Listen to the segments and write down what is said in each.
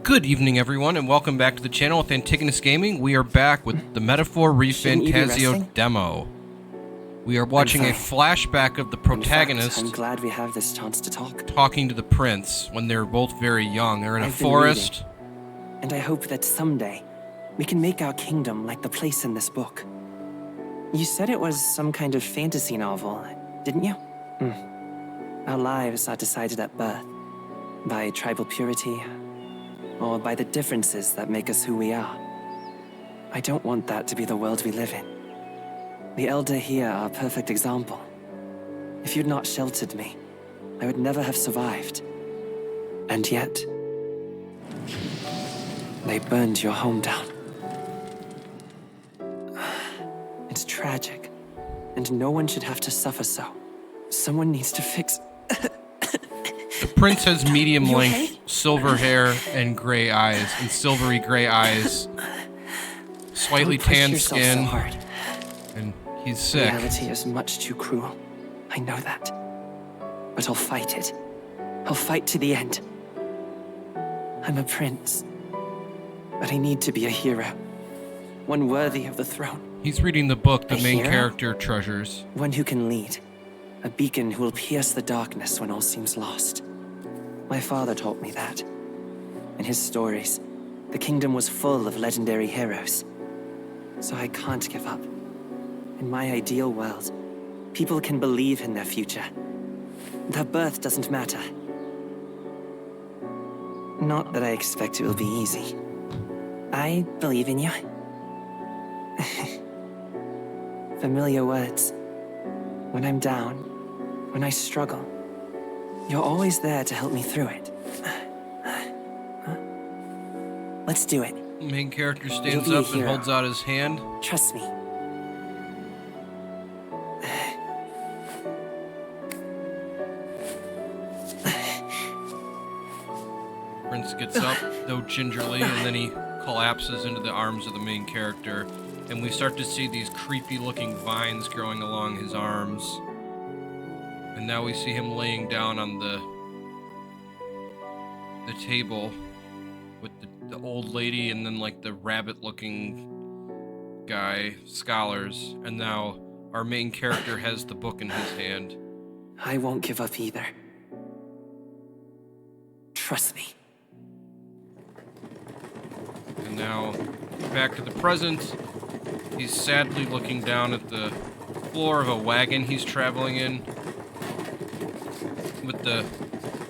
Good evening, everyone, and welcome back to the channel with Antigonus Gaming. We are back with the Metaphor Refantazio demo. We are watching a flashback of the protagonist I'm glad we have this chance to talk. talking to the prince when they're both very young. They're in a forest. And I hope that someday we can make our kingdom like the place in this book. You said it was some kind of fantasy novel, didn't you? Our lives are decided at birth by tribal purity, or by the differences that make us who we are. I don't want that to be the world we live in. The Elder here are a perfect example. If you'd not sheltered me, I would never have survived. And yet, they burned your home down. It's tragic, and no one should have to suffer so. Someone needs to fix... The prince has medium-length silver hair and gray eyes, and silvery gray eyes, slightly tanned skin, so hard. And he's sick. Reality is much too cruel. I know that. But I'll fight it. I'll fight to the end. I'm a prince, but I need to be a hero. One worthy of the throne. He's reading the book the main hero? character treasures. One who can lead. A beacon who will pierce the darkness when all seems lost. My father taught me that. In his stories, the kingdom was full of legendary heroes. So I can't give up. In my ideal world, people can believe in their future. Their birth doesn't matter. Not that I expect it will be easy. I believe in you. Familiar words. When I'm down, when I struggle, you're always there to help me through it. Let's do it. The main character stands up and holds out his hand. Trust me. Prince gets up, though gingerly, and then he collapses into the arms of the main character. And we start to see these creepy-looking vines growing along his arms. And now we see him laying down on the table with the old lady and then like the rabbit-looking guy, scholars. And now our main character has the book in his hand. I won't give up either. Trust me. And now back to the present. He's sadly looking down at the floor of a wagon he's traveling in with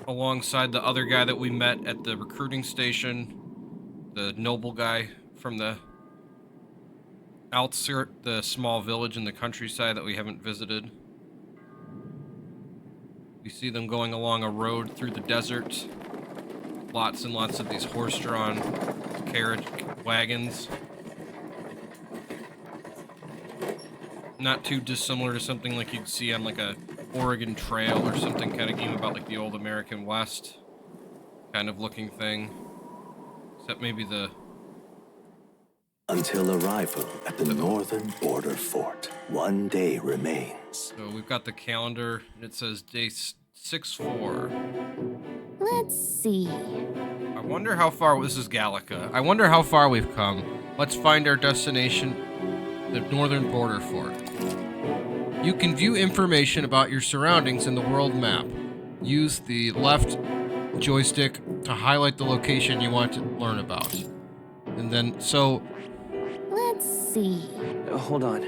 alongside the other guy that we met at the recruiting station, the noble guy from the the small village in the countryside that we haven't visited. We see them going along a road through the desert. Lots and lots of these horse-drawn carriage wagons. Not too dissimilar to something like you'd see on like a Oregon Trail or something kind of game about like the old American West kind of looking thing. Except maybe the... Until arrival at the northern border fort, one day remains. So we've got the calendar, and it says day 6-4. Let's see. I wonder how far... This is Gallica. I wonder how far we've come. Let's find our destination, the northern border fort. You can view information about your surroundings in the world map. Use the left joystick to highlight the location you want to learn about. And then, so... Let's see. Hold on.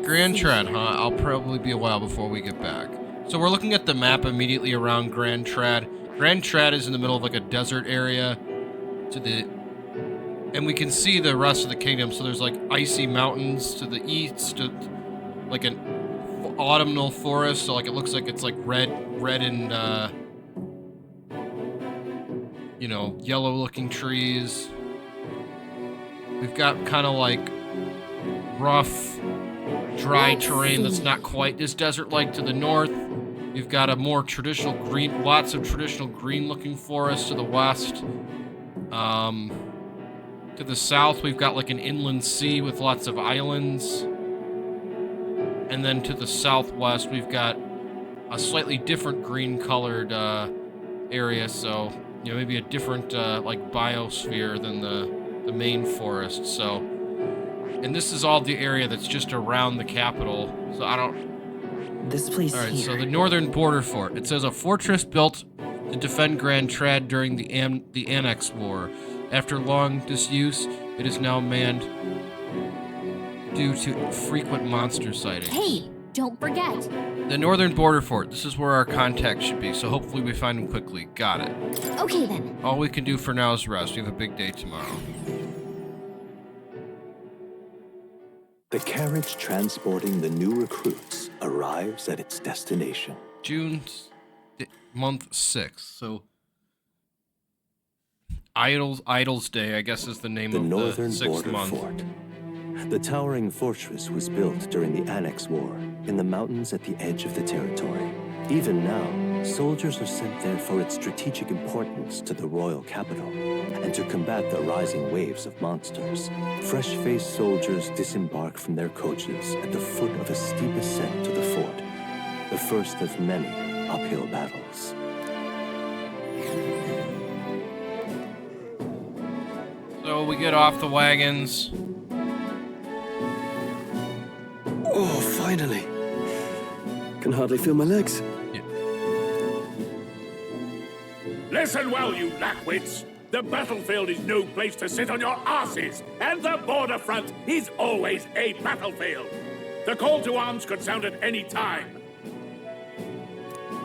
Grand Trad, huh? I'll probably be a while before we get back. So we're looking at the map immediately around Grand Trad. Grand Trad is in the middle of like a desert area to the... And we can see the rest of the kingdom. So there's like icy mountains to the east, like an autumnal forest. So like it looks like it's like red and you know, yellow looking trees. We've got kind of like rough, dry terrain that's not quite as desert-like to the north. We've got a more traditional green, lots of traditional green-looking forests to the west. To the south, we've got like an inland sea with lots of islands. And then to the southwest, we've got a slightly different green-colored area. So you know, maybe a different like biosphere than the main forest. So, and this is all the area that's just around the capital. So I don't. This place All right. here. So the northern border fort. It says a fortress built to defend Grand Trad during the Annex War. After long disuse, it is now manned due to frequent monster sightings. Hey, don't forget. The northern border fort. This is where our contact should be, so hopefully we find him quickly. Got it. Okay then. All we can do for now is rest. We have a big day tomorrow. The carriage transporting the new recruits arrives at its destination. June month 6. So Idles Day, I guess, is the name The of northern the 6th border month. fort. The towering fortress was built during the Annex War in the mountains at the edge of the territory. Even now, soldiers are sent there for its strategic importance to the royal capital and to combat the rising waves of monsters. Fresh-faced soldiers disembark from their coaches at the foot of a steep ascent to the fort, the first of many uphill battles. So we get off the wagons. Oh, finally. Can hardly feel my legs. Listen well, you lackwits. The battlefield is no place to sit on your asses, and the border front is always a battlefield. The call to arms could sound at any time.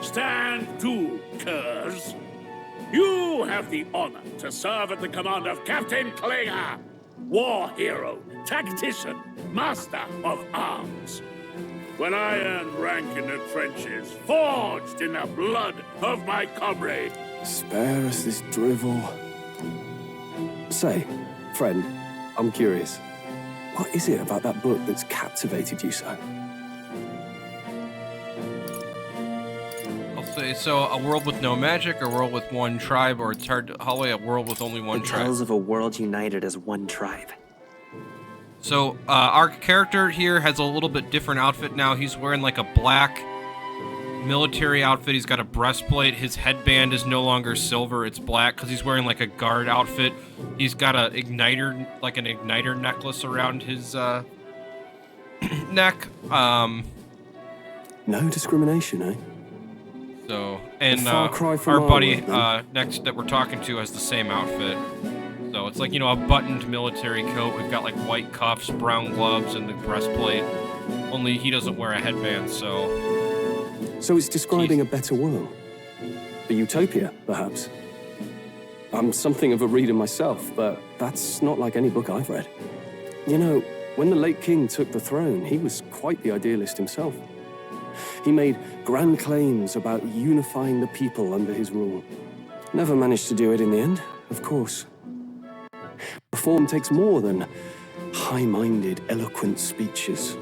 Stand to, curs. You have the honor to serve at the command of Captain Klinger, war hero, tactician, master of arms. When I earned rank in the trenches, forged in the blood of my comrade. Spare us this drivel. Say, friend, I'm curious. What is it about that book that's captivated you so? I'll say, so a world with no magic, a world with one tribe, or it's hard to, Holloway, a world with only one It tribe. tells of a world united as one tribe. So our character here has a little bit different outfit now. He's wearing like a black military outfit. He's got a breastplate. His headband is no longer silver. It's black because he's wearing like a guard outfit. He's got a igniter, like an igniter necklace around his neck. No discrimination, eh? So, and far cry from our our buddy world, then. next that we're talking to has the same outfit. So it's like, you know, a buttoned military coat. We've got like white cuffs, brown gloves, and the breastplate. Only he doesn't wear a headband, so... So it's describing a better world. A utopia, perhaps. I'm something of a reader myself, but that's not like any book I've read. You know, when the late king took the throne, he was quite the idealist himself. He made grand claims about unifying the people under his rule. Never managed to do it in the end, of course. Reform takes more than high-minded, eloquent speeches.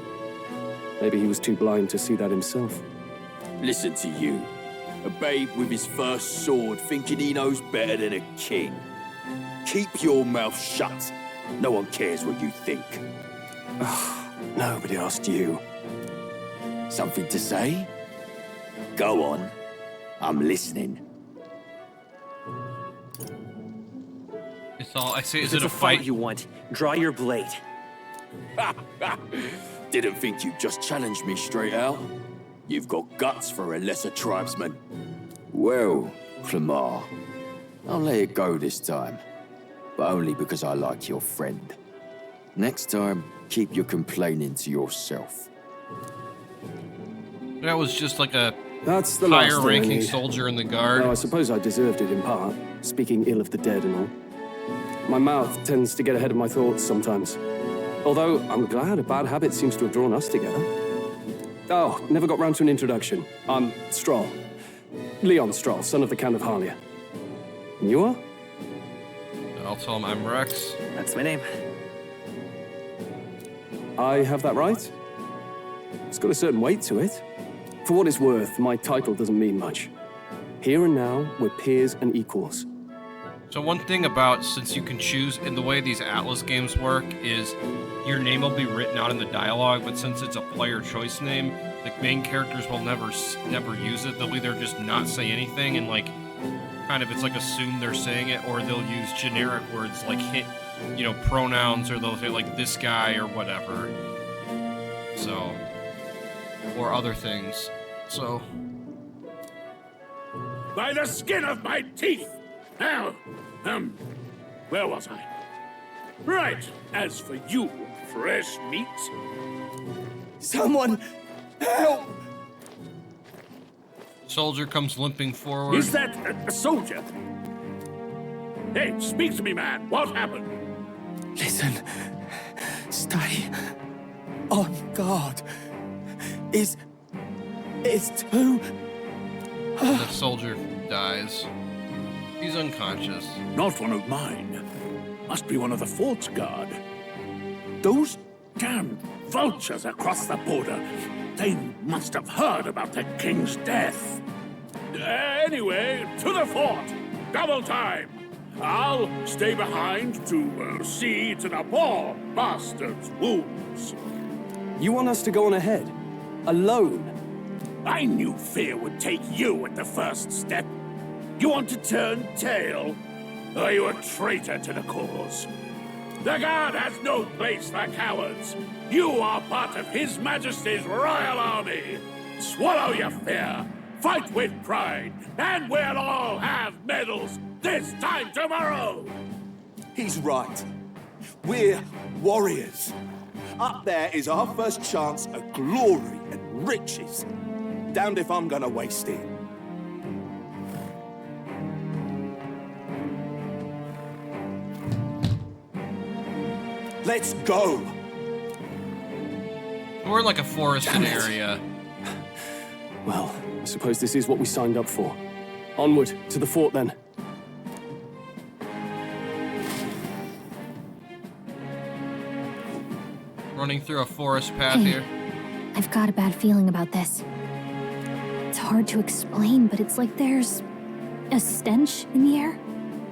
Maybe he was too blind to see that himself. Listen to you. A babe with his first sword thinking he knows better than a king. Keep your mouth shut. No one cares what you think. Nobody asked you. Something to say? Go on. I'm listening. It's all I say. If Is it it's a fight? you want, draw your blade. Didn't think you'd just challenge me straight out. You've got guts for a lesser tribesman. Well, Clemar, I'll let it go this time. But only because I like your friend. Next time, keep your complaining to yourself. That was just like a That's the last thing I higher-ranking need. soldier in the guard. Well, I suppose I deserved it in part, speaking ill of the dead and all. My mouth tends to get ahead of my thoughts sometimes. Although, I'm glad a bad habit seems to have drawn us together. Oh, never got round to an introduction. I'm Strohl. Leon Strohl, son of the Count of Harlia. And you are? I'll tell him I'm Rex. That's my name. I have that right? It's got a certain weight to it. For what it's worth, my title doesn't mean much. Here and now, we're peers and equals. So one thing about, since you can choose, in the way these Atlus games work, is your name will be written out in the dialogue, but since it's a player choice name, the main characters will never use it. They'll either just not say anything, and like, kind of, it's like assumed they're saying it, or they'll use generic words like pronouns, or they'll say like this guy or whatever. So, or other things. So, by the skin of my teeth! Now, where was I? Right, as for you, fresh meat. Someone help! soldier comes limping forward. Is that a soldier? Hey, speak to me, man. What happened? Listen. Stay on guard. It's too... The soldier dies. He's unconscious. Not one of mine. Must be one of the fort's guard. Those damn vultures across the border. They must have heard about the king's death. Anyway, to the fort. Double time. I'll stay behind to see to the poor bastard's wounds. You want us to go on ahead? Alone? I knew fear would take you at the first step. You want to turn tail? Are you a traitor to the cause? The Guard has no place for cowards. You are part of His Majesty's Royal Army. Swallow your fear, fight with pride, and we'll all have medals this time tomorrow. He's right. We're warriors. Up there is our first chance at glory and riches. Damned if I'm gonna waste it. Let's go! We're in like a forested area. Well, I suppose this is what we signed up for. Onward, to the fort then. Running through a forest path Hey. here. I've got a bad feeling about this. It's hard to explain, but it's like there's a stench in the air,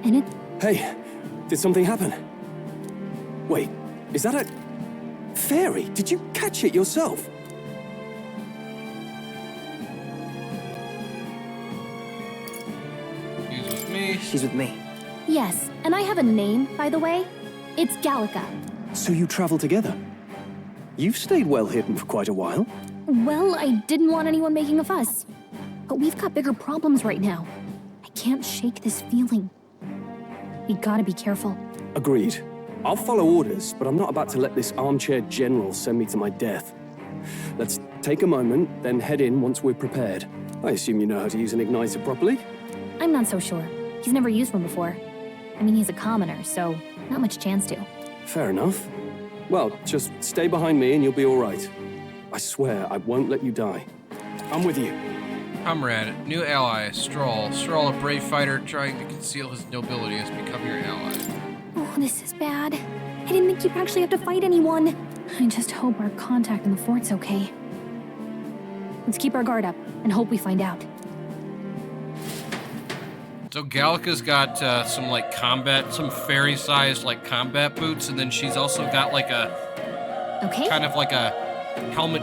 and it... Hey, did something happen? Wait, is that a... fairy? Did you catch it yourself? He's with me. She's with me. Yes, and I have a name, by the way. It's Gallica. So you travel together? You've stayed well hidden for quite a while. Well, I didn't want anyone making a fuss. But we've got bigger problems right now. I can't shake this feeling. We gotta be careful. Agreed. I'll follow orders, but I'm not about to let this armchair general send me to my death. Let's take a moment, then head in once we're prepared. I assume you know how to use an igniter properly? I'm not so sure. He's never used one before. I mean, he's a commoner, so not much chance to. Fair enough. Well, just stay behind me and you'll be all right. I swear I won't let you die. I'm with you. Comrade, new ally, Strohl. Strohl, a brave fighter trying to conceal his nobility, has become your ally. Oh, this is bad. I didn't think you'd actually have to fight anyone. I just hope our contact in the fort's okay. Let's keep our guard up and hope we find out. So Gallica's got some fairy-sized like combat boots, and then she's also got like a Okay? kind of like a helmet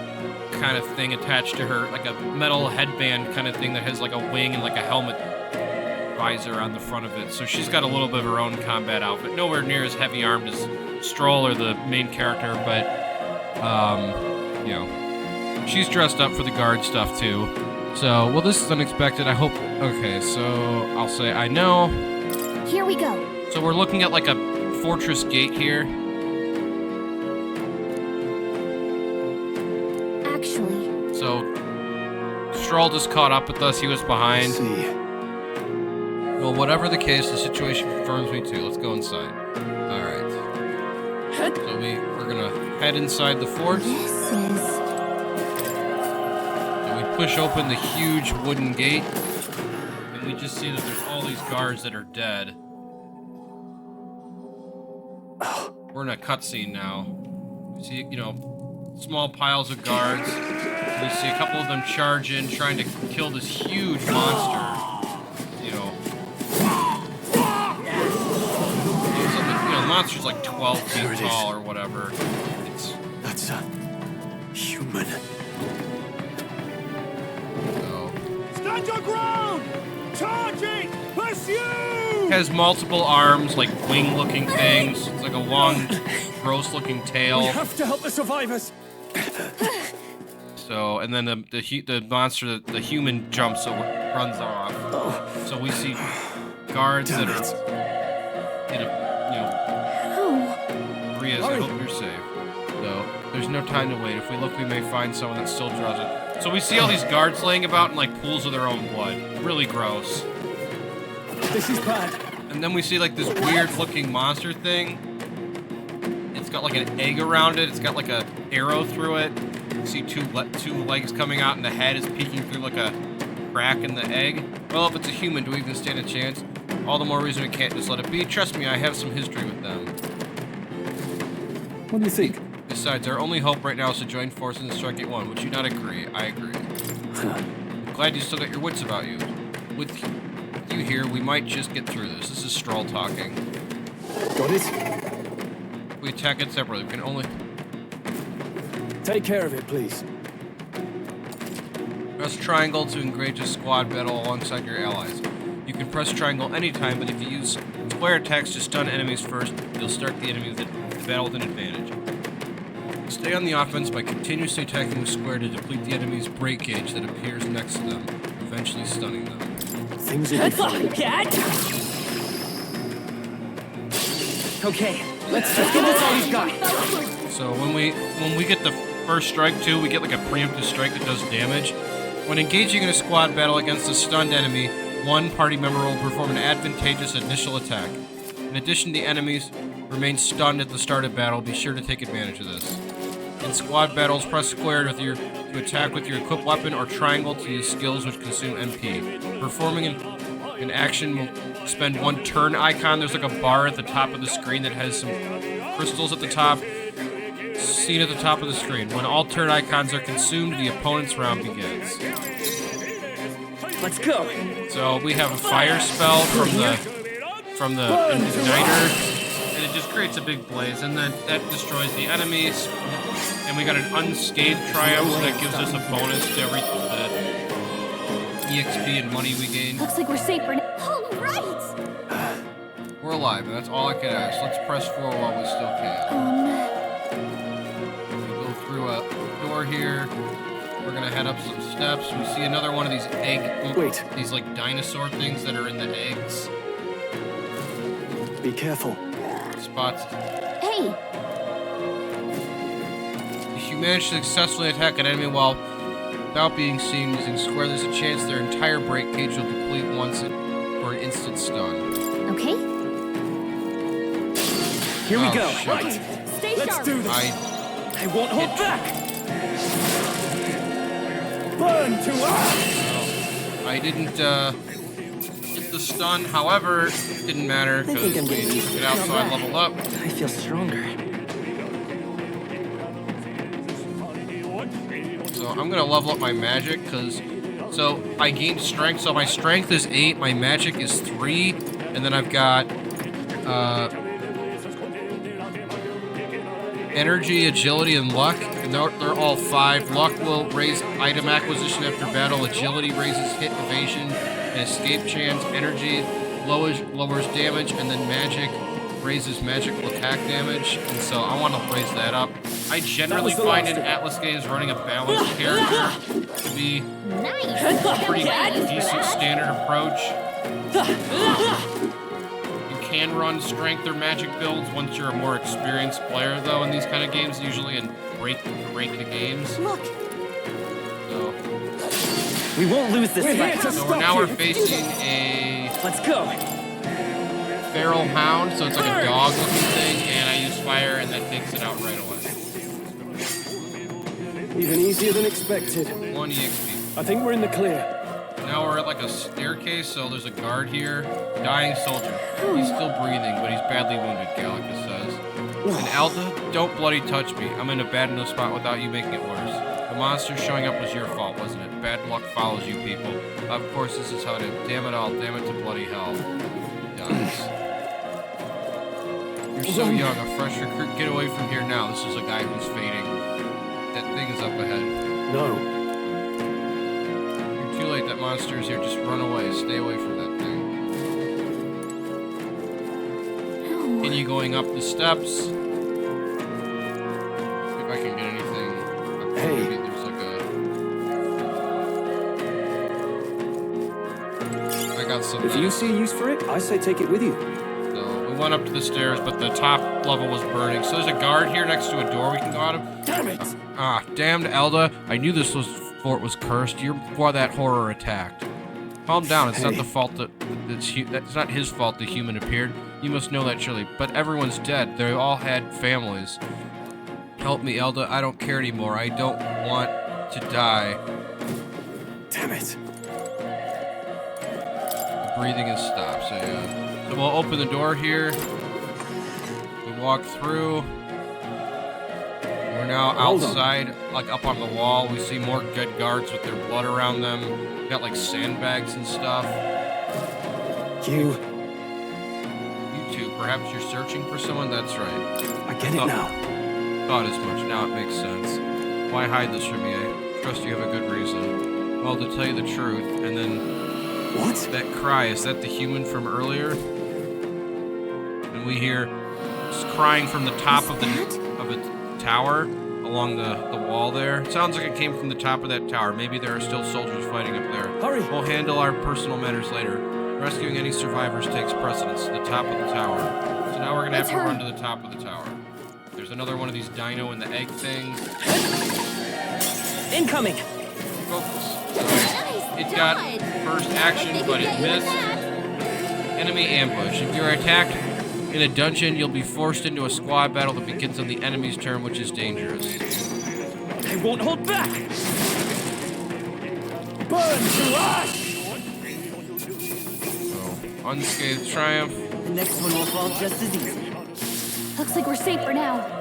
kind of thing attached to her, like a metal headband kind of thing that has like a wing and like a helmet visor on the front of it. So she's got a little bit of her own combat outfit, nowhere near as heavy-armed as Strohl or the main character, but she's dressed up for the guard stuff too. So, well, this is unexpected. I hope. Okay, so I'll say I know. Here we go. So we're looking at like a fortress gate here. Actually, So Strohl just caught up with us. He was behind. See. Well, whatever the case, the situation confirms me too. Let's go inside. All right. So we're gonna head inside the fort. this is... So we push open the huge wooden gate, and we just see that there's all these guards that are dead. We're in a cutscene now. We see, small piles of guards. We see a couple of them charge in, trying to kill this huge monster. The monster's like 12 feet tall or whatever. That's a human. So, Stand your ground! Charging! Has multiple arms, like wing-looking things. It's like a long, gross-looking tail. We have to help the survivors. So, and then the monster, the human jumps, so it runs off. So we see guards that are, Riaz, I hope you're safe. So, there's no time to wait. If we look, we may find someone that still draws it. So we see all these guards laying about in like pools of their own blood. Really gross. This is bad. And then we see like this weird looking monster thing. It's got like an egg around it. It's got like a arrow through it. You see two legs coming out and the head is peeking through like a crack in the egg. Well, if it's a human, do we even stand a chance? All the more reason we can't just let it be. Trust me, I have some history with them. What do you think? Besides, our only hope right now is to join forces and strike at one. Would you not agree? I agree. I'm glad you still got your wits about you. With you here, we might just get through this. This is Strohl talking. Got it? If we attack it separately, we can only... Take care of it, please. Press triangle to engage a squad battle alongside your allies. You can press triangle anytime, but if you use square attacks to stun enemies first, you'll start the battle with an advantage. Stay on the offense by continuously attacking with square to deplete the enemy's break gauge that appears next to them, eventually stunning them. Things will be fine. Okay, let's get this all we've got. So when we get the first strike too, we get like a preemptive strike that does damage. When engaging in a squad battle against a stunned enemy, one party member will perform an advantageous initial attack. In addition, the enemies remain stunned at the start of battle. Be sure to take advantage of this. In squad battles, press square to attack with your equipped weapon or triangle to use skills which consume MP. Performing an action will spend one turn icon. There's like a bar at the top of the screen that has some crystals at the top. Seen at the top of the screen. When all turn icons are consumed, the opponent's round begins. Let's go. So we have a fire spell from the igniter, and it just creates a big blaze, and then that destroys the enemies. And we got an unscathed triumph, so that gives us a bonus to every EXP and money we gain. Looks like we're safe for now. All right. We're alive, and that's all I can ask. Let's press forward while we still can. We go through a door here. We're gonna head up some steps. We see another one of these these like dinosaur things that are in the eggs. Be careful. Spots. Hey. If you manage to successfully attack an enemy without being seen using square, there's a chance their entire break gauge will deplete once for an instant stun. Okay. Here we go. Shit. Right. Stay Let's sharp. do this. I won't hold back. Burn to earth. I didn't get the stun. However, it didn't matter because we took it out, so I leveled up. I feel stronger. So I'm gonna level up my magic so I gained strength. So my strength is 8, my magic is 3, and then I've got energy, agility, and luck. And they're all 5. Luck will raise item acquisition after battle. Agility raises hit evasion and escape chance. Energy lowers damage, and then magic raises magical attack damage. And so I want to raise that up. I generally find in Atlus games running a balanced character to be a pretty decent standard approach. You can run strength or magic builds once you're a more experienced player, though, in these kind of games, usually in break the games. Look. So We won't lose this fight. we're facing a Let's go. feral hound, so it's like a dog-looking thing, and I use fire, and that takes it out right away. Even easier than expected. 1 EXP. I think we're in the clear. Now we're at like a staircase, so there's a guard here. Dying soldier. He's still breathing, but he's badly wounded, Gallica says. And Alta, don't bloody touch me. I'm in a bad enough spot without you making it worse. The monster showing up was your fault, wasn't it? Bad luck follows you people. Of course, this is how to... Damn it all. Damn it to bloody hell. He dies. You're so young, a fresh recruit. Get away from here now. This is a guy who's fading. That thing is up ahead. No. You're too late. That monster is here. Just run away. Stay away from that thing. continue going up the steps. See if I can get anything. Hey. Maybe there's like a... I got some... If you see a use for it, I say take it with you. So we went up to the stairs, but the top level was burning. So there's a guard here next to a door we can go out of. Damn it! Damned Elda. I knew this fort was cursed. You're why that horror attacked. Calm down. It's not the fault it's not his fault the human appeared. You must know that surely. But everyone's dead. They all had families. Help me, Elda. I don't care anymore. I don't want to die. Damn it! The breathing has stopped. So yeah. So we'll open the door here. We walk through. We're now outside, like up on the wall. We see more dead guards with their blood around them. Got like sandbags and stuff. You two, perhaps you're searching for someone? That's right. I get it now. Thought as much. Now it makes sense. Why hide this from me? I trust you have a good reason. Well, to tell you the truth, and then... What? That cry, is that the human from earlier? And we hear crying from the top of a tower along the wall there. Sounds like it came from the top of that tower. Maybe there are still soldiers fighting up there. Hurry! We'll handle our personal matters later. Rescuing any survivors takes precedence to the top of the tower. So now we're gonna have to run to the top of the tower. There's another one of these dino and the egg things. Incoming! Focus. It got first action, but it missed. Enemy ambush. If you're attacked in a dungeon, you'll be forced into a squad battle that begins on the enemy's turn, which is dangerous. I won't hold back! Burn to ash! So, unscathed triumph. The next one will fall just as easy. Looks like we're safe for now.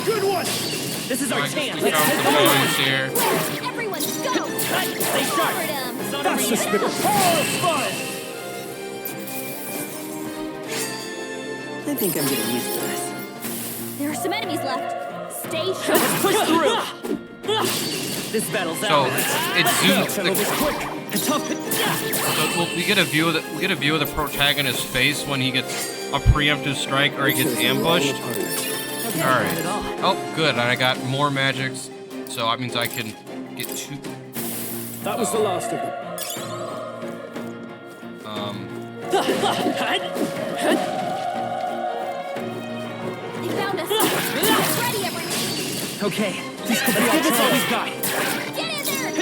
Good one! This is our chance! We found some enemies here. Everyone, go! Stay sharp! That's the spirit! I think I'm getting used to this. There are some enemies left. Stay sharp. Push through! This battle's So out. it zooms. So We get a view of the protagonist's face when he gets a preemptive strike or he gets ambushed. All right. Oh, good. And I got more magics, so that means I can get two. That was the last of them. They found us. Ready, everyone. Okay, this could be all we've got. Get in there.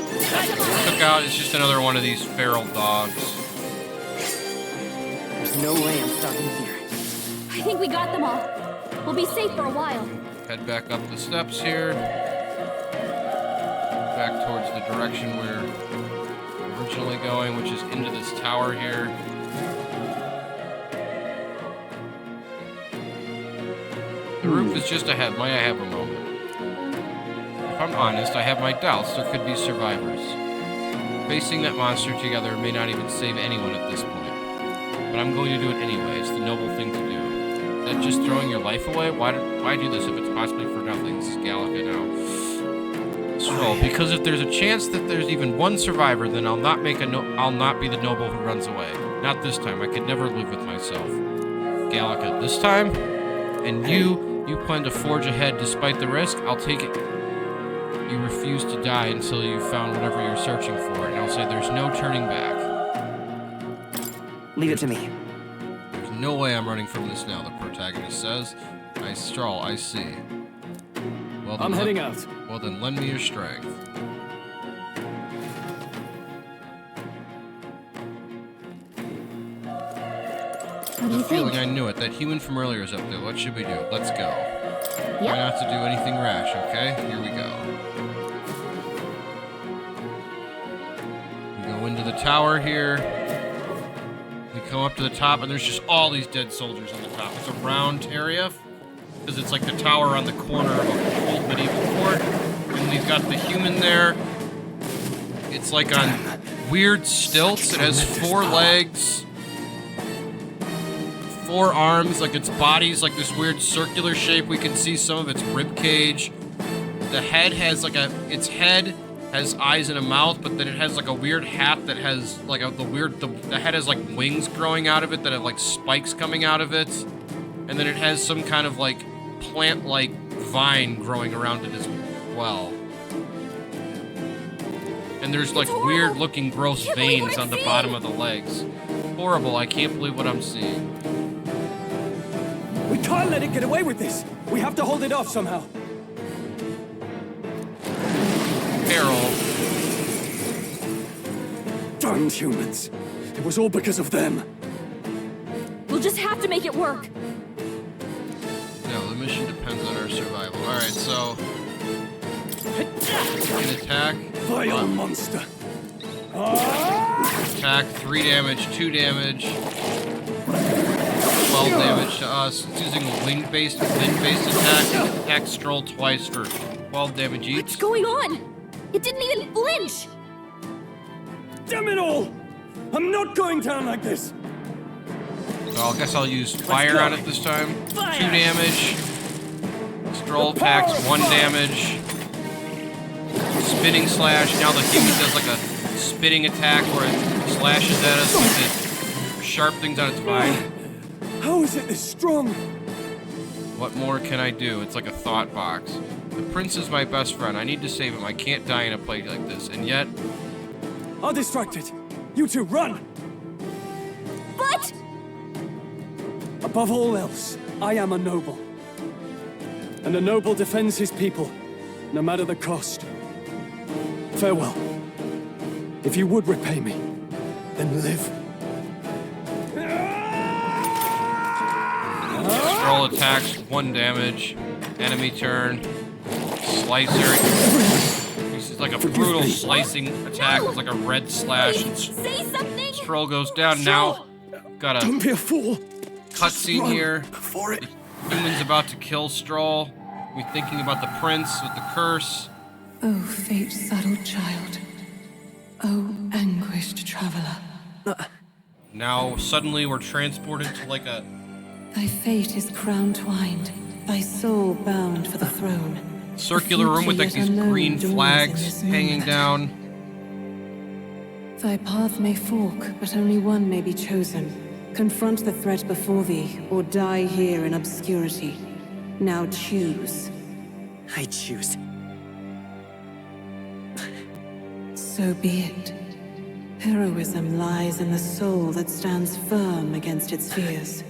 Took out. It's just another one of these feral dogs. There's no way I'm stopping here. I think we got them all. We'll be safe for a while. Head back up the steps here. Back towards the direction we're originally going, which is into this tower here. The roof is just ahead. Might I have a moment? If I'm honest, I have my doubts there could be survivors. Facing that monster together may not even save anyone at this point. But I'm going to do it anyway. It's the noble thing to do. Is that just throwing your life away? Why do this if it's possibly for nothing? This is Gallica now. Strohl, because if there's a chance that there's even one survivor, then I'll not be the noble who runs away. Not this time. I could never live with myself. Gallica, this time? And you plan to forge ahead despite the risk? I'll take it. You refuse to die until you've found whatever you're searching for, and I'll say there's no turning back. Leave it to me. There's no way I'm running from this now, the protagonist says. Strohl, I see. Well, then I'm heading out. Well, then lend me your strength. What do you Feeling think? I knew it. That human from earlier is up there. What should we do? Let's go. Try Yep. not to do anything rash, okay? Here we go. We go into the tower here. We come up to the top, and there's just all these dead soldiers on the top. It's a round area, because it's like the tower on the corner of a old medieval fort. And we've got the human there. It's like on weird stilts. It has 4 legs. 4 arms, like its body's like this weird circular shape. We can see some of its rib cage. The head has like its head has eyes and a mouth, but then it has like a weird hat that has like the head has like wings growing out of it that have like spikes coming out of it. And then it has some kind of like plant-like vine growing around it as well. And there's like weird looking gross veins on the bottom of the legs. Horrible, I can't believe what I'm seeing. We can't let it get away with this. We have to hold it off somehow. Carol. Darn humans. It was all because of them. We'll just have to make it work. No, the mission depends on our survival. Alright, so... An attack. Vile monster. Attack, 3 damage, 2 damage. 12 damage to us. It's using a wind-based attack. Attack Strohl twice for 12 damage each. What's going on? It didn't even flinch! Damn it all! I'm not going down like this! So I guess I'll use fire on it this time. Fire. 2 damage. Strohl packs 1 damage. Spinning slash. Now the human does like a spitting attack where it slashes at us with its sharp things on its vine. How is it this strong? What more can I do? It's like a thought box. The prince is my best friend. I need to save him. I can't die in a plague like this. And yet... I'll distract it. You two, run! But... Above all else, I am a noble. And a noble defends his people, no matter the cost. Farewell. If you would repay me, then live. Strohl attacks, 1 damage. Enemy turn. Slicer. This is like a brutal slicing attack with like a red slash. Say something! Strohl goes down now. Got a Don't be a fool. cutscene here. For it. The human's about to kill Strohl. We're thinking about the prince with the curse. Oh, fate-saddled child. Oh, anguished traveler. Now suddenly we're transported to like a Thy fate is crown-twined, thy soul bound for the throne. circular room with like these green flags hanging down. Thy path may fork, but only one may be chosen. Confront the threat before thee, or die here in obscurity. Now choose. I choose. So be it. Heroism lies in the soul that stands firm against its fears.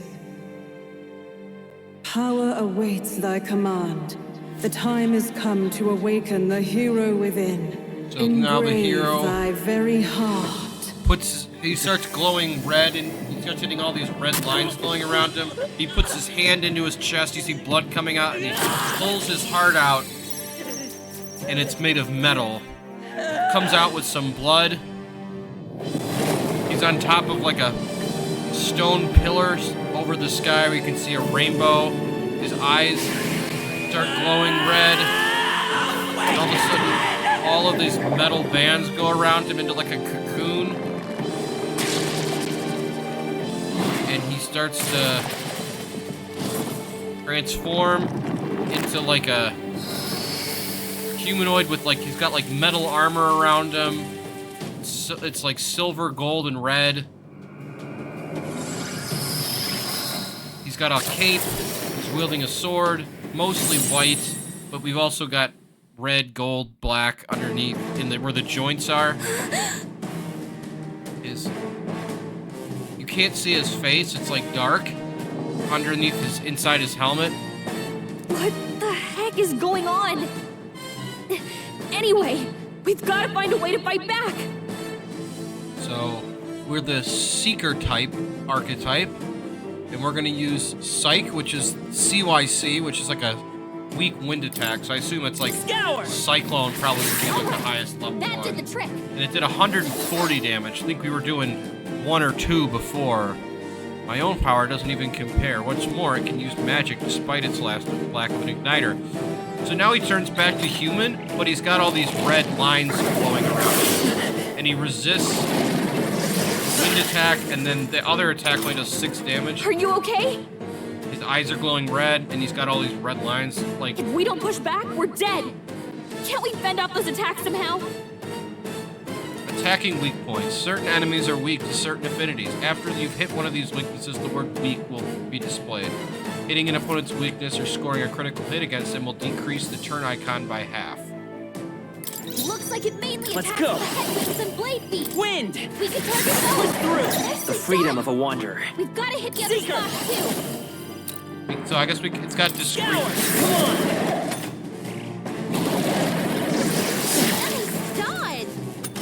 Power awaits thy command. The time is come to awaken the hero within. So now the Engrave hero thy very heart. he starts glowing red and he starts hitting all these red lines glowing around him. He puts his hand into his chest, you see blood coming out, and he pulls his heart out, and it's made of metal. Comes out with some blood. He's on top of like a stone pillar over the sky where you can see a rainbow. His eyes start glowing red. And all of a sudden, all of these metal bands go around him into like a cocoon. And he starts to transform into like a humanoid with like, he's got like metal armor around him. So it's like silver, gold, and red. He's got a cape. He's wielding a sword, mostly white, but we've also got red, gold, black underneath where the joints are. You can't see his face. It's like dark underneath inside his helmet. What the heck is going on? Anyway, we've got to find a way to fight back. So we're the Seeker type archetype, and we're gonna use Psych, which is CYC, which is like a weak wind attack. So I assume it's like Cyclone probably would be like the highest level That one. did the trick. And it did 140 damage. I think we were doing 1 or 2 before. My own power doesn't even compare. What's more, it can use magic despite its lack of an igniter. So now he turns back to human, but he's got all these red lines flowing around him. And he resists wind attack, and then the other attack only does 6 damage. Are you okay? His eyes are glowing red, and he's got all these red lines. Like, If we don't push back, we're dead. Can't we fend off those attacks somehow? attacking weak points. Certain enemies are weak to certain affinities. After you've hit one of these weaknesses, the word weak will be displayed. Hitting an opponent's weakness or scoring a critical hit against them will decrease the turn icon by half. Looks like it mainly Let's attacks go. the headwinds and blade feet. Wind! We can target those Through! The freedom of a wanderer. We've got to hit the other Seeker. spots too. So I guess it's got discrete. Come on! Nice dodge.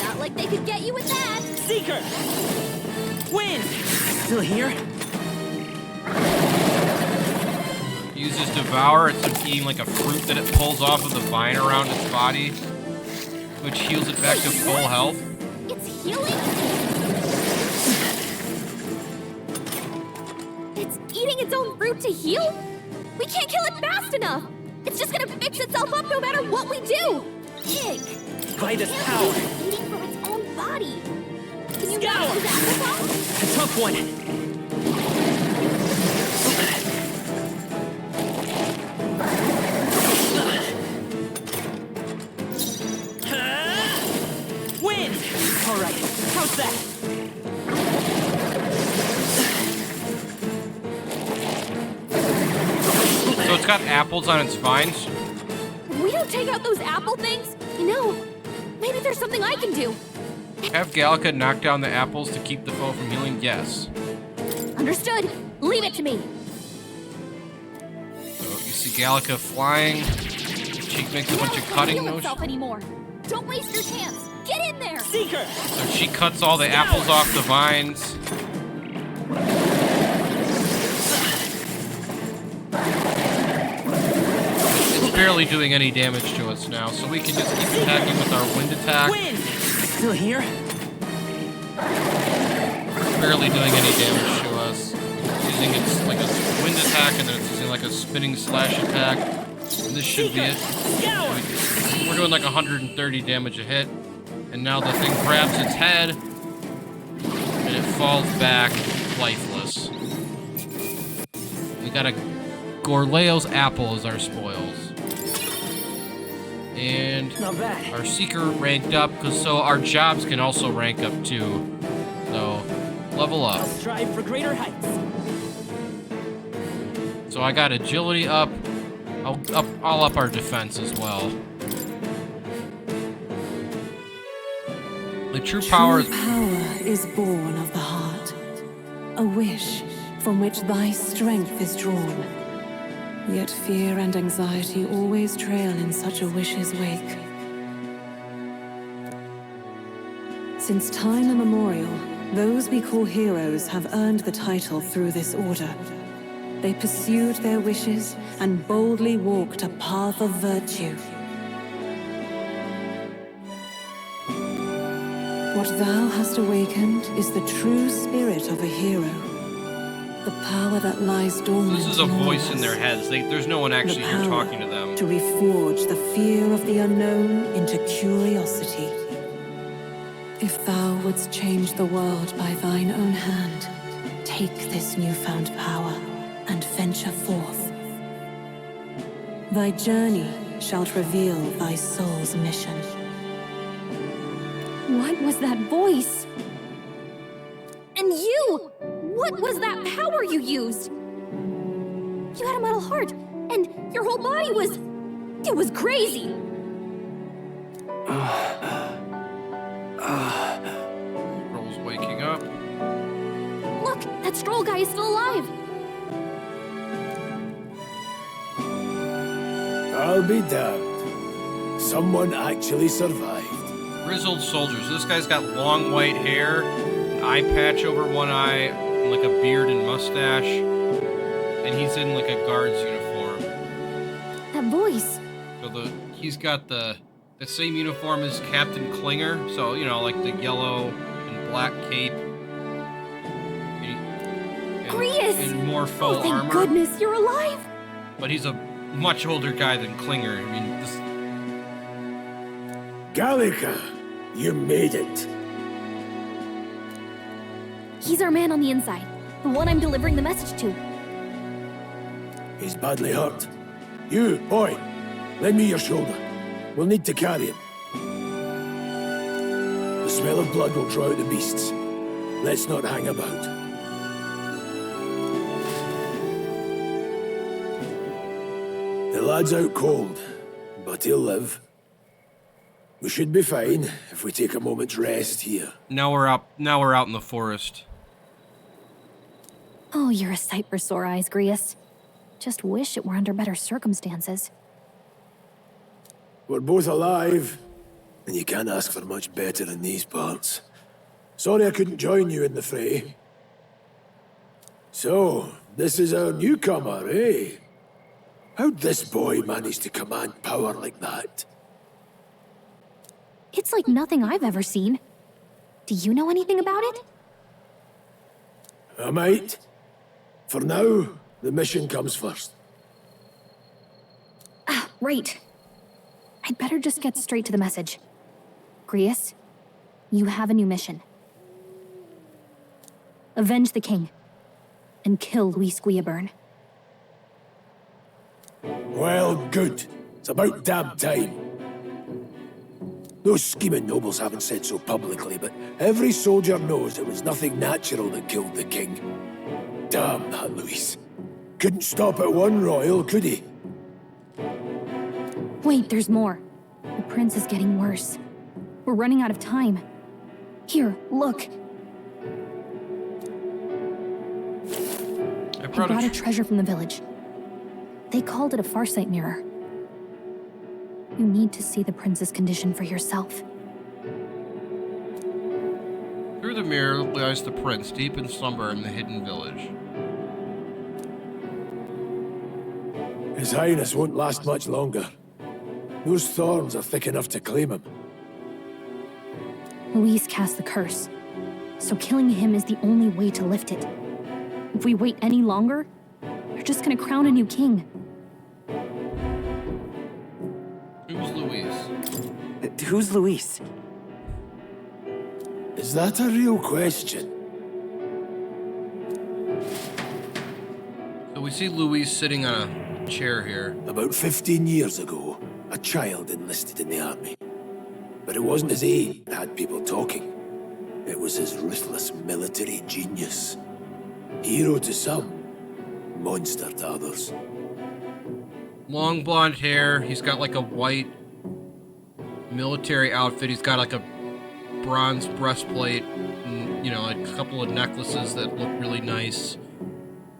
Not like they could get you with that. Seeker! Wind! Still here? Uses Devour. It's eating like a fruit that it pulls off of the vine around its body, which heals it back to full health. It's healing? It's eating its own fruit to heal? We can't kill it fast enough. It's just gonna fix itself up no matter what we do. Pig. By this Can't power. believe it's eating from its own body. Can you Scour. use applesauce? A tough one. Wind! All right, how's that? So it's got apples on its vines. If we don't take out those apple things, maybe there's something I can do. Have Gallica knock down the apples to keep the foe from healing? Yes. Understood. Leave it to me. So you see Gallica flying. She makes a bunch of Gallic can't cutting heal motions. itself anymore. Don't waste your chance. Get in there. Seeker! So she cuts all the apples off the vines. It's barely doing any damage to us now, so we can just keep attacking with our wind attack. Wind! Still here? Barely doing any damage to us. It's using its like a wind attack, and then it's using like a spinning slash attack. And this should be it. Scour! We're doing like 130 damage a hit. And now the thing grabs its head, and it falls back lifeless. We got a Gorleo's apple as our spoils. And Not bad. our seeker ranked up, so our jobs can also rank up too. So, level up. I'll strive for greater heights. So I got agility up. I'll up our defense as well. The true power is... Power is born of the heart, a wish from which thy strength is drawn. Yet fear and anxiety always trail in such a wish's wake. Since time immemorial, those we call heroes have earned the title through this order. They pursued their wishes and boldly walked a path of virtue. What thou hast awakened is the true spirit of a hero. The power that lies dormant. This is a in all voice of in us. their heads. There's no one actually The here power talking to them. to reforge the fear of the unknown into curiosity. If thou wouldst change the world by thine own hand, take this newfound power and venture forth. Thy journey shalt reveal thy soul's mission. What was that voice? And you! What was that power you used? You had a metal heart, and your whole body was... It was crazy! Strohl's waking up. Look, that Strohl guy is still alive! I'll be damned. Someone actually survived. Grizzled soldiers. This guy's got long white hair, an eye patch over one eye, and like a beard and mustache. And he's in like a guard's uniform. That voice. So he's got the same uniform as Captain Klinger. So, like the yellow and black cape. And Grius! in more full Oh, thank armor. goodness you're alive! But he's a much older guy than Klinger. I mean, this, Gallica, you made it. He's our man on the inside, the one I'm delivering the message to. He's badly hurt. You, boy, lend me your shoulder. We'll need to carry him. The smell of blood will draw out the beasts. Let's not hang about. The lad's out cold, but he'll live. We should be fine if we take a moment's rest here. Now we're out in the forest. Oh, you're a sight for sore eyes, Grius. Just wish it were under better circumstances. We're both alive, and you can't ask for much better in these parts. Sorry I couldn't join you in the fray. So, this is our newcomer, eh? How'd this boy manage to command power like that? It's like nothing I've ever seen. Do you know anything about it? I might. For now, the mission comes first. Ah, right. I'd better just get straight to the message. Grius, you have a new mission. Avenge the king. And kill Luis Guillaburn. Well, good. It's about damn time. Those scheming nobles haven't said so publicly, but every soldier knows it was nothing natural that killed the king. Damn that Luis. Couldn't stop at one royal, could he? Wait, there's more. The prince is getting worse. We're running out of time. Here, look. I brought a treasure from the village. They called it a farsight mirror. You need to see the prince's condition for yourself. Through the mirror lies the prince, deep in slumber in the hidden village. His Highness won't last much longer. Those thorns are thick enough to claim him. Luis cast the curse, so killing him is the only way to lift it. If we wait any longer, they're just gonna crown a new king. Who's Luis? Who's Luis? Is that a real question? So we see Luis sitting on a chair here. About 15 years ago, a child enlisted in the army. But it wasn't his aim that had people talking. It was his ruthless military genius. Hero to some, monster to others. Long blonde hair. He's got like a white military outfit. He's got like a bronze breastplate and, you know, like a couple of necklaces that look really nice.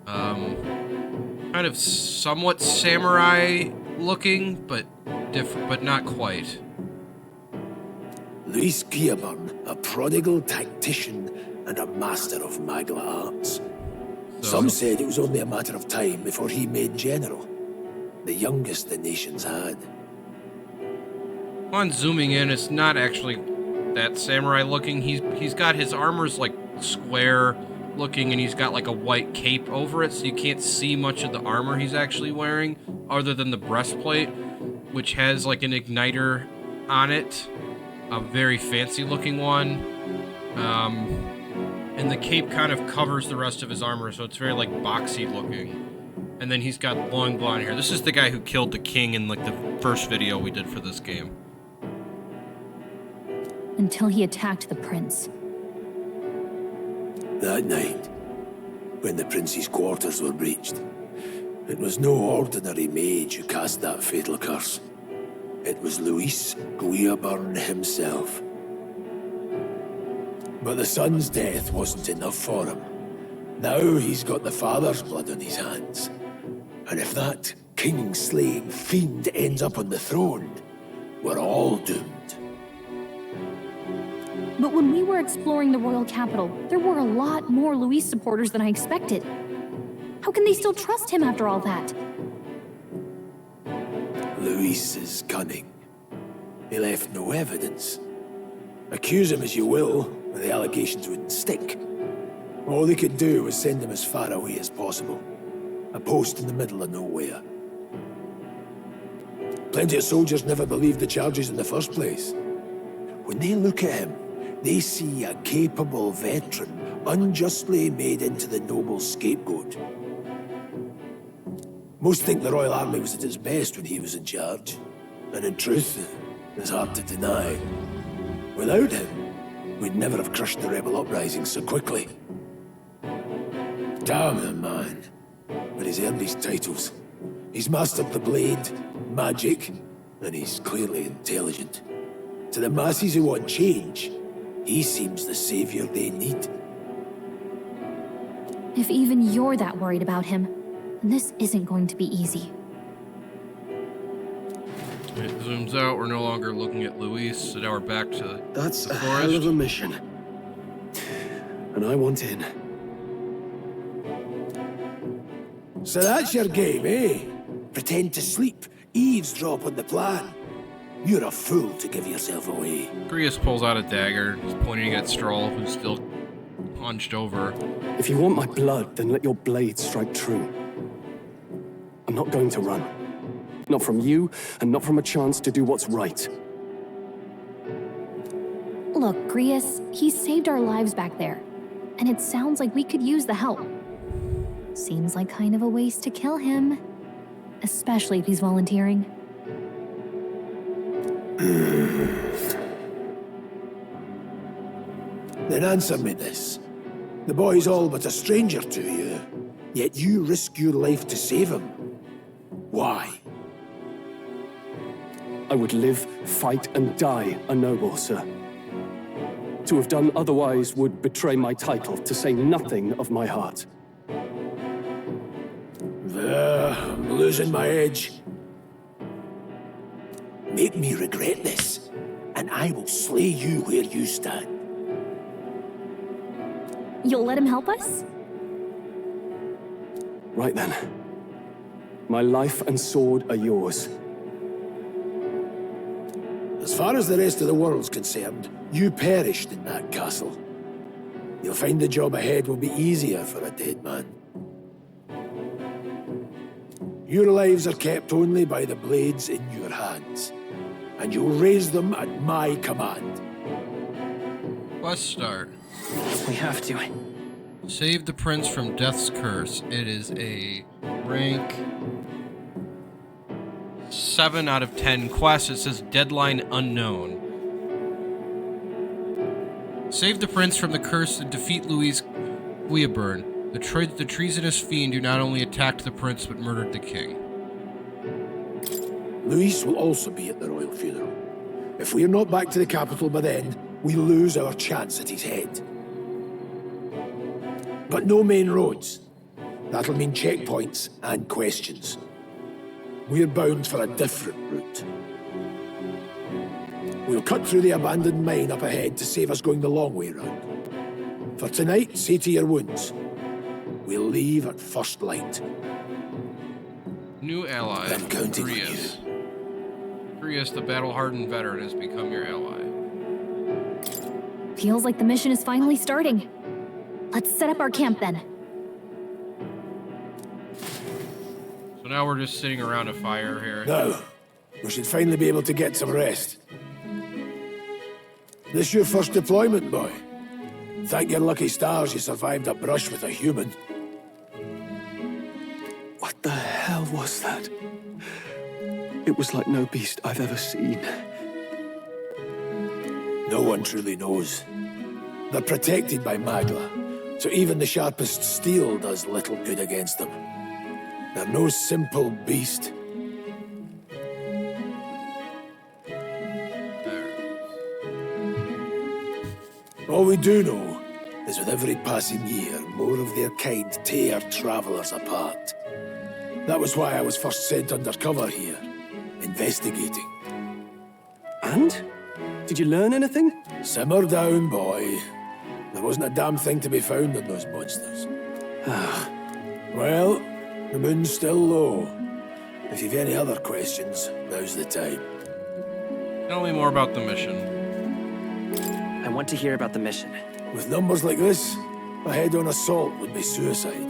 Kind of somewhat samurai looking, but different, but not quite. Luis Guillaburn, a prodigal tactician and a master of magla arts. Some said it was only a matter of time before he made general, the youngest the nation's had. On zooming in, it's not actually that samurai looking. He's got his armor's like square looking, and he's got like a white cape over it, so you can't see much of the armor he's actually wearing, other than the breastplate, which has like an igniter on it, a very fancy looking one. And the cape kind of covers the rest of his armor, so it's very like boxy looking. And then he's got long blonde hair. This is the guy who killed the king in like the first video we did for this game. Until he attacked the prince. That night, when the prince's quarters were breached, it was no ordinary mage who cast that fatal curse. It was Luis Guillaburn himself. But the son's death wasn't enough for him. Now he's got the father's blood on his hands. And if that king-slaying fiend ends up on the throne, we're all doomed. But when we were exploring the royal capital, there were a lot more Luis supporters than I expected. How can they still trust him after all that? Luis is cunning. He left no evidence. Accuse him as you will, the allegations wouldn't stick. All they could do was send him as far away as possible. A post in the middle of nowhere. Plenty of soldiers never believed the charges in the first place. When they look at him, They see a capable veteran unjustly made into the noble scapegoat. Most think the Royal Army was at its best when he was in charge. And in truth, it's hard to deny. Without him, we'd never have crushed the rebel uprising so quickly. Damn him, man. But he's earned his titles. He's mastered the blade, magic, and he's clearly intelligent. To the masses who want change, he seems the savior they need. If even you're that worried about him, then this isn't going to be easy. It zooms out. We're no longer looking at Luis, so now we're back to That's the a forest. hell of a mission. And I want in. So that's your game, eh? Pretend to sleep, eavesdrop on the plan. You're a fool to give yourself away. Grius pulls out a dagger, he's pointing at Strohl, who's still hunched over. If you want my blood, then let your blade strike true. I'm not going to run. Not from you, and not from a chance to do what's right. Look, Grius, he saved our lives back there, and it sounds like we could use the help. Seems like kind of a waste to kill him, especially if he's volunteering. Then answer me this. The boy's all but a stranger to you, yet you risk your life to save him. Why? I would live, fight, and die a noble, sir. To have done otherwise would betray my title, to say nothing of my heart. I'm losing my edge. Make me regret this, and I will slay you where you stand. You'll let him help us? Right then. My life and sword are yours. As far as the rest of the world's concerned, you perished in that castle. You'll find the job ahead will be easier for a dead man. Your lives are kept only by the blades in your hands, and you'll raise them at my command. Quest start. We have to. Save the prince from death's curse. It is a rank 7 out of 10 quest. It says deadline unknown. Save the prince from the curse and defeat Louis Guillaburn, the treasonous fiend who not only attacked the prince but murdered the king. Luis will also be at the royal funeral. If we are not back to the capital by then, we lose our chance at his head. But no main roads. That'll mean checkpoints and questions. We're bound for a different route. We'll cut through the abandoned mine up ahead to save us going the long way round. For tonight, see to your wounds. We'll leave at first light. New ally, I'm counting on Grius. Grius, the battle-hardened veteran, has become your ally. Feels like the mission is finally starting. Let's set up our camp then. So now we're just sitting around a fire here. Now, we should finally be able to get some rest. This your first deployment, boy? Thank your lucky stars you survived a brush with a human. What the hell was that? It was like no beast I've ever seen. No one truly knows. They're protected by Magla, so even the sharpest steel does little good against them. They're no simple beast. All we do know is with every passing year, more of their kind tear travelers apart. That was why I was first sent undercover here, investigating. And? Did you learn anything? Simmer down, boy. There wasn't a damn thing to be found in those monsters. Well, the moon's still low. If you've any other questions, now's the time. Tell me more about the mission. I want to hear about the mission. With numbers like this, a head-on assault would be suicide.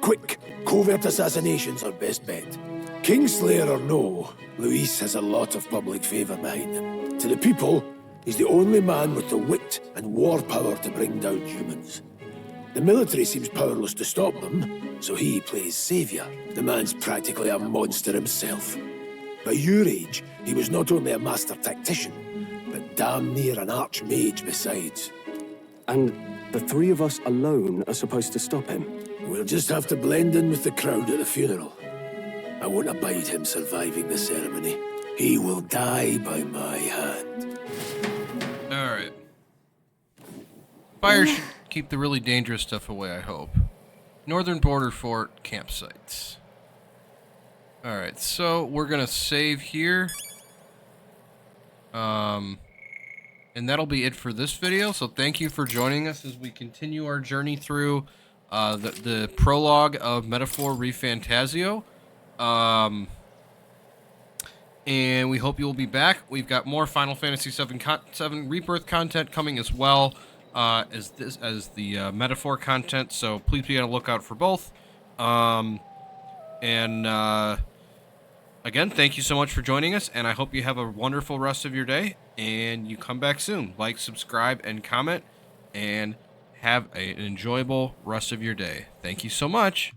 Quick, covert assassinations are best bet. Kingslayer or no, Luis has a lot of public favor behind him. To the people, He's the only man with the wit and war power to bring down humans. The military seems powerless to stop them, so he plays savior. The man's practically a monster himself. By your age, he was not only a master tactician, but damn near an archmage besides. And the three of us alone are supposed to stop him. We'll just have to blend in with the crowd at the funeral. I won't abide him surviving the ceremony. He will die by my hand. Alright. Fire should keep the really dangerous stuff away, I hope. Northern Border Fort campsites. Alright, so we're gonna save here. And that'll be it for this video. So thank you for joining us as we continue our journey through the prologue of Metaphor Refantazio. And we hope you will be back. We've got more Final Fantasy VII Rebirth content coming as well as the Metaphor content. So please be on the lookout for both. Again, thank you so much for joining us, and I hope you have a wonderful rest of your day, and you come back soon. Like, subscribe, and comment, and have an enjoyable rest of your day. Thank you so much.